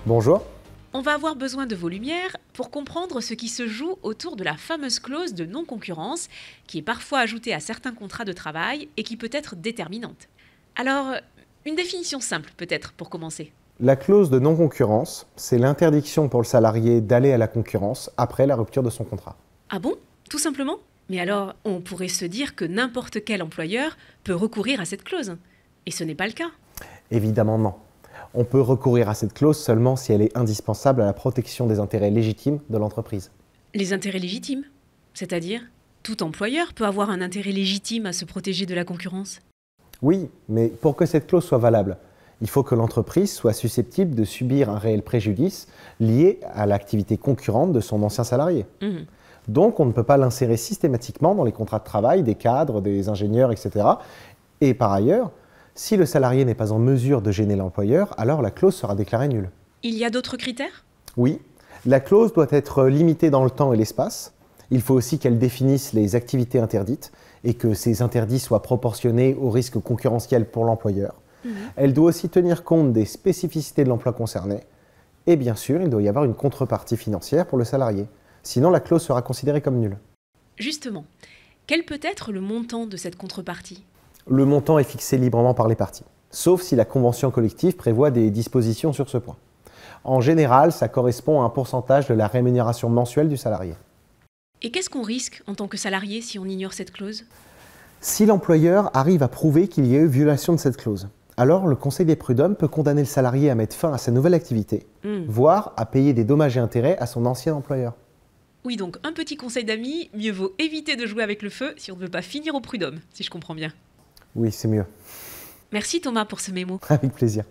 Bonjour. On va avoir besoin de vos lumières pour comprendre ce qui se joue autour de la fameuse clause de non-concurrence qui est parfois ajoutée à certains contrats de travail et qui peut être déterminante. Alors, une définition simple peut-être pour commencer. La clause de non-concurrence, c'est l'interdiction pour le salarié d'aller à la concurrence après la rupture de son contrat. Ah bon? Tout simplement? Mais alors, on pourrait se dire que n'importe quel employeur peut recourir à cette clause. Et ce n'est pas le cas. Évidemment non. On peut recourir à cette clause seulement si elle est indispensable à la protection des intérêts légitimes de l'entreprise. Les intérêts légitimes? C'est-à-dire, tout employeur peut avoir un intérêt légitime à se protéger de la concurrence. Oui, mais pour que cette clause soit valable, il faut que l'entreprise soit susceptible de subir un réel préjudice lié à l'activité concurrente de son ancien salarié. Mhm. Donc on ne peut pas l'insérer systématiquement dans les contrats de travail des cadres, des ingénieurs, etc. Et par ailleurs, si le salarié n'est pas en mesure de gêner l'employeur, alors la clause sera déclarée nulle. Il y a d'autres critères? Oui, la clause doit être limitée dans le temps et l'espace. Il faut aussi qu'elle définisse les activités interdites et que ces interdits soient proportionnés aux risques concurrentiels pour l'employeur. Elle doit aussi tenir compte des spécificités de l'emploi concerné. Et bien sûr, il doit y avoir une contrepartie financière pour le salarié. Sinon, la clause sera considérée comme nulle. Justement, quel peut être le montant de cette contrepartie? Le montant est fixé librement par les parties, sauf si la convention collective prévoit des dispositions sur ce point. En général, ça correspond à un pourcentage de la rémunération mensuelle du salarié. Et qu'est-ce qu'on risque en tant que salarié si on ignore cette clause? Si l'employeur arrive à prouver qu'il y a eu violation de cette clause, alors le Conseil des prud'hommes peut condamner le salarié à mettre fin à sa nouvelle activité, voire à payer des dommages et intérêts à son ancien employeur. Oui, donc un petit conseil d'amis, mieux vaut éviter de jouer avec le feu si on ne veut pas finir au prud'homme, si je comprends bien. Oui, c'est mieux. Merci Thomas pour ce mémo. Avec plaisir.